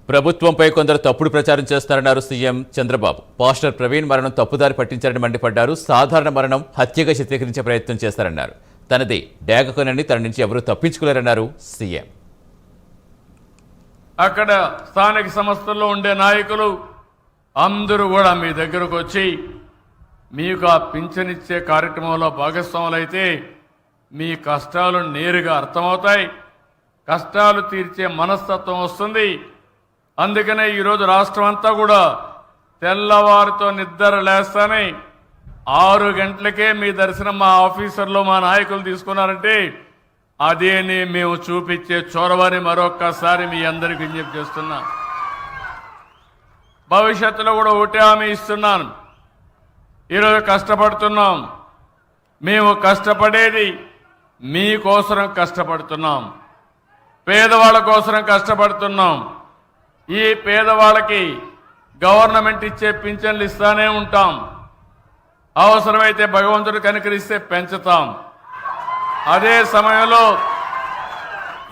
ప్రభుత్వంపై కొందరు తప్పుడు ప్రచారం చేస్తారన్నారు సీఎం చంద్రబాబు. పాస్టర్ ప్రవీణ్ మరణం తప్పుదారి పట్టించారని మండిపడ్డారు. సాధారణ మరణం హత్యగా చిత్రీకరించే ప్రయత్నం చేస్తారన్నారు. తనది డేగకొనని తన నుంచి ఎవరూ తప్పించుకోలేరన్నారు సీఎం. అక్కడ స్థానిక సంస్థల్లో ఉండే నాయకులు అందరూ కూడా మీ దగ్గరకు వచ్చి మీకు ఆ పింఛనిచ్చే కార్యక్రమంలో భాగస్వాములైతే మీ కష్టాలు నేరుగా అర్థమవుతాయి, కష్టాలు తీర్చే మనస్తత్వం వస్తుంది. అందుకనే ఈరోజు రాష్ట్రం అంతా కూడా తెల్లవారితో నిద్ర లేస్తానే 6 గంటలకే మీ దర్శనం మా ఆఫీసర్లు మా నాయకులు తీసుకున్నారంటే అదేని మేము చూపించే చొరవని మరొక్కసారి మీ అందరికీ విజ్ఞప్తి చేస్తున్నా. భవిష్యత్తులో కూడా ఒకటే హామీ ఇస్తున్నాను. ఈరోజు కష్టపడుతున్నాం, మేము కష్టపడేది మీకోసం కష్టపడుతున్నాం, పేదవాళ్ళ కోసం కష్టపడుతున్నాం. ఈ పేదవాళ్ళకి గవర్నమెంట్ ఇచ్చే పింఛన్లు ఇస్తానే ఉంటాం, అవసరమైతే భగవంతుడు కనికరిస్తే పెంచుతాం. అదే సమయంలో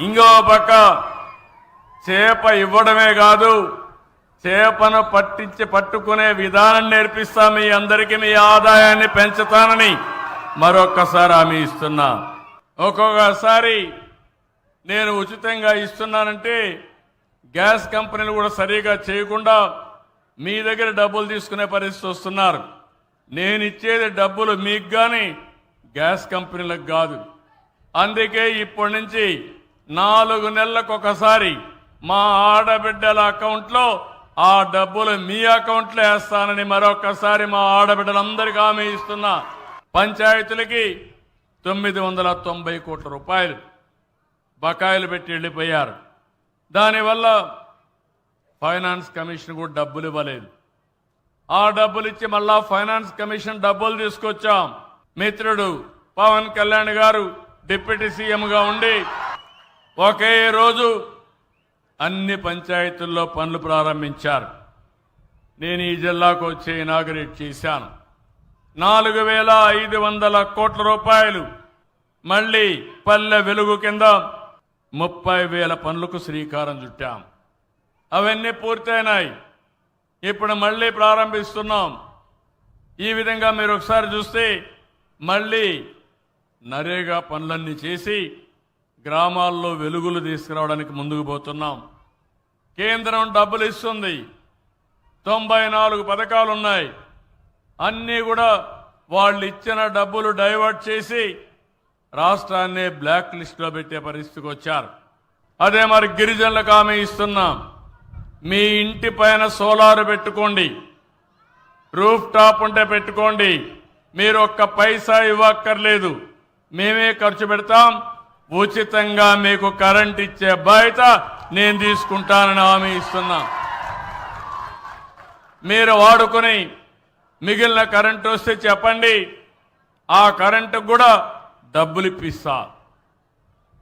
ఇంకో పక్క చేప ఇవ్వడమే కాదు, చేపను పట్టుకునే విధానం నేర్పిస్తాం. మీ అందరికీ మీ ఆదాయాన్ని పెంచుతానని మరొక్కసారి హామీ ఇస్తున్నా. ఒక్కొక్కసారి నేను ఉచితంగా ఇస్తున్నానంటే గ్యాస్ కంపెనీలు కూడా సరిగా చేయకుండా మీ దగ్గర డబ్బులు తీసుకునే పరిస్థితి వస్తున్నారు. నేను ఇచ్చేది డబ్బులు మీకు కానీ గ్యాస్ కంపెనీలకు కాదు. అందుకే ఇప్పటి నుంచి 4 నెలలకు ఒకసారి మా ఆడబిడ్డల అకౌంట్లో ఆ డబ్బులు మీ అకౌంట్లో వేస్తానని మరొకసారి మా ఆడబిడ్డలందరికీ హామీ ఇస్తున్నా. పంచాయతీలకి 990 కోట్ల రూపాయలు బకాయిలు పెట్టి వెళ్ళిపోయారు. దానివల్ల ఫైనాన్స్ కమిషన్ కూడా డబ్బులు ఇవ్వలేదు. ఆ డబ్బులు ఇచ్చి మళ్ళా ఫైనాన్స్ కమిషన్ డబ్బులు తీసుకొచ్చాం. మిత్రుడు పవన్ కళ్యాణ్ గారు డిప్యూటీ సీఎంగా ఉండి ఒకే రోజు అన్ని పంచాయతీల్లో పనులు ప్రారంభించారు. నేను ఈ జిల్లాకు వచ్చి ఇనాగరేట్ చేశాను. 4,500 కోట్ల రూపాయలు మళ్ళీ పల్లె వెలుగు కింద 30,000 పనులకు శ్రీకారం చుట్టాం. అవన్నీ పూర్తయినాయి. ఇప్పుడు మళ్ళీ ప్రారంభిస్తున్నాం. ఈ విధంగా మీరు ఒకసారి చూస్తే మళ్ళీ నరేగా పనులన్నీ చేసి గ్రామాల్లో వెలుగులు తీసుకురావడానికి ముందుకు పోతున్నాం. కేంద్రం డబ్బులు ఇస్తుంది. 94 పథకాలు ఉన్నాయి. అన్నీ కూడా వాళ్ళు ఇచ్చిన డబ్బులు డైవర్ట్ చేసి రాష్ట్రాన్ని బ్లాక్ లిస్ట్లో పెట్టే పరిస్థితికి వచ్చారు. అదే మరి గిరిజనులకు హామీ ఇస్తున్నాం. మీ ఇంటి పైన సోలార్ పెట్టుకోండి, రూఫ్ టాప్ ఉంటే పెట్టుకోండి. మీరు ఒక్క పైసా ఇవ్వక్కర్లేదు, మేమే ఖర్చు పెడతాం. ఉచితంగా మీకు కరెంట్ ఇచ్చే బాధ్యత నేను తీసుకుంటానని హామీ ఇస్తున్నా. మీరు వాడుకొని మిగిలిన కరెంటు వస్తే చెప్పండి, ఆ కరెంటుకు కూడా డబ్బులు ఇప్పిస్తా.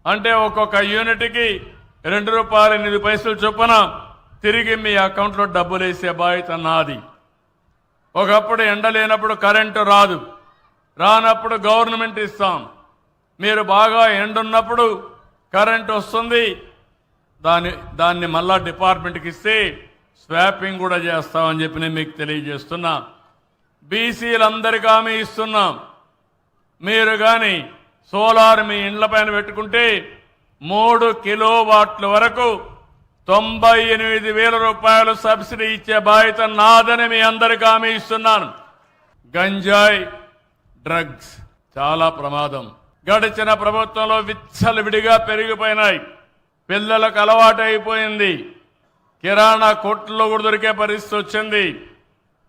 అంటే ఒక్కొక్క యూనిట్కి ₹2.8 చొప్పున తిరిగి మీ అకౌంట్లో డబ్బులు వేసే బాధ్యత నాది. ఒకప్పుడు ఎండ లేనప్పుడు కరెంటు రాదు, రానప్పుడు గవర్నమెంట్ ఇస్తాం. మీరు బాగా ఎండున్నప్పుడు కరెంటు వస్తుంది, దాన్ని మళ్ళా డిపార్ట్మెంట్కి ఇస్తే స్వాపింగ్ కూడా చేస్తామని చెప్పి నేను మీకు తెలియజేస్తున్నా. బీసీలందరికీ హామీ ఇస్తున్నాం. మీరు కానీ సోలార్ మీ ఇండ్ల పైన పెట్టుకుంటే 3 కిలోవాట్ల వరకు 98,000 రూపాయలు సబ్సిడీ ఇచ్చే బాధ్యత నాదని మీ అందరికీ హామీ ఇస్తున్నాను. గంజాయి డ్రగ్స్ చాలా ప్రమాదం. గడిచిన ప్రభుత్వంలో విచ్చలవిడిగా పెరిగిపోయినాయి. పిల్లలకు అలవాటు అయిపోయింది. కిరాణా కొట్లో కూడా దొరికే పరిస్థితి వచ్చింది.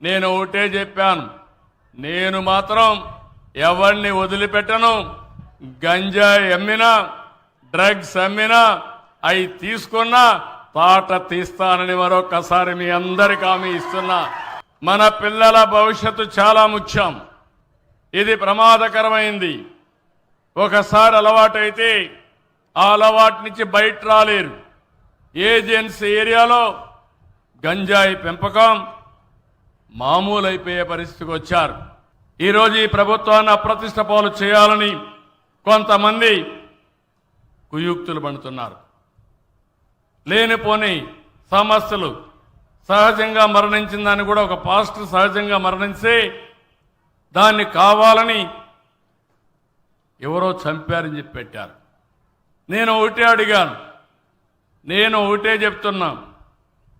నేను ఒకటే చెప్పాను, నేను మాత్రం ఎవరిని వదిలిపెట్టను. గంజాయి అమ్మినా డ్రగ్స్ అమ్మినా అవి తీసుకున్నా తాట తీస్తానని మరొకసారి మీ అందరికీ హామీ ఇస్తున్నా. మన పిల్లల భవిష్యత్తు చాలా ముఖ్యం. ఇది ప్రమాదకరమైంది. ఒకసారి అలవాటైతే ఆ అలవాటు నుంచి బయట రాలేరు. ఏజెన్సీ ఏరియాలో గంజాయి పెంపకం మామూలు అయిపోయే పరిస్థితికి వచ్చారు. ఈరోజు ఈ ప్రభుత్వాన్ని అప్రతిష్ట పాలు చేయాలని కొంతమంది కుయుక్తులు పడుతున్నారు. లేనిపోని సమస్యలు సహజంగా మరణించిందని కూడా ఒక పాస్టర్ సహజంగా మరణించి దాన్ని కావాలని ఎవరో చంపారని చెప్పి పెట్టారు. నేను ఒకటే అడిగాను, నేను ఒకటే చెప్తున్నా,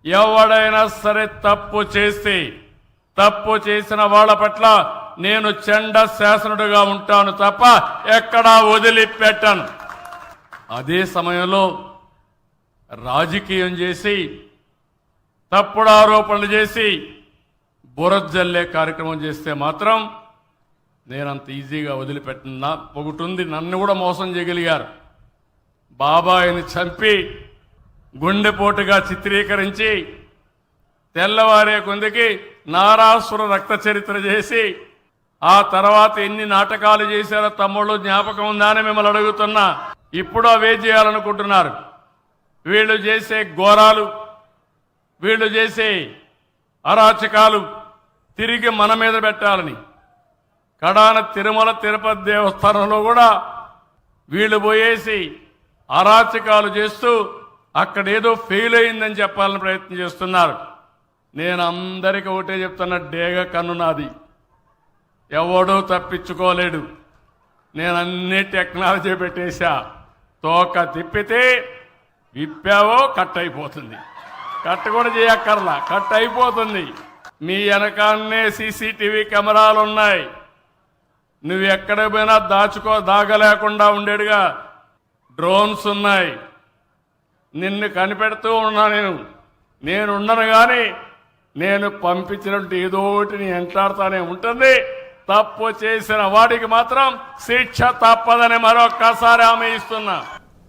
ఎవడైనా సరే తప్పు చేస్తే తప్పు చేసిన వాళ్ళ పట్ల నేను చెండ శాసనుడిగా ఉంటాను తప్ప ఎక్కడా వదిలిపెట్టను. అదే సమయంలో రాజకీయం చేసి తప్పుడు ఆరోపణలు చేసి బురజల్లే కార్యక్రమం చేస్తే మాత్రం నేనంత ఈజీగా వదిలిపెట్టినా. ఒకటి ఉంది, నన్ను కూడా మోసం చేయగలిగారు. బాబాయిని చంపి గుండెపోటుగా చిత్రీకరించి తెల్లవారే కొందికి నారాసుర రక్త చరిత్ర చేసి ఆ తర్వాత ఎన్ని నాటకాలు చేశారో తమ్ముళ్ళు జ్ఞాపకం ఉందా అని మిమ్మల్ని అడుగుతున్నా. ఇప్పుడు అవే చేయాలనుకుంటున్నారు. వీళ్ళు చేసే ఘోరాలు, వీళ్ళు చేసే అరాచకాలు తిరిగి మన మీద పెట్టాలని కడాన తిరుమల తిరుపతి దేవస్థానంలో కూడా వీళ్ళు పోయేసి అరాచకాలు చేస్తూ అక్కడేదో ఫెయిల్ అయిందని చెప్పాలని ప్రయత్నం చేస్తున్నారు. నేను అందరికీ ఒకటే చెప్తున్నా, డేగ కన్ను నాది, ఎవడూ తప్పించుకోలేడు. నేను అన్ని టెక్నాలజీ పెట్టేశా. తోక తిప్పితే విప్పావో కట్ అయిపోతుంది, కట్ కూడా చేయక్కర్లా, కట్ అయిపోతుంది. మీ వెనకాన్నే సీసీటీవీ కెమెరాలు ఉన్నాయి. నువ్వు ఎక్కడ పోయినా దాగలేకుండా ఉండేడుగా డ్రోన్స్ ఉన్నాయి. నిన్ను కనిపెడుతూ ఉన్నా. నేను ఉండను కానీ నేను పంపించినట్టు ఏదో ఒకటి నీ ఎంటాడుతూనే ఉంటుంది. తప్పు చేసిన వాడికి మాత్రం శిక్ష తప్పదని మరొక్కసారి హామీ ఇస్తున్నా.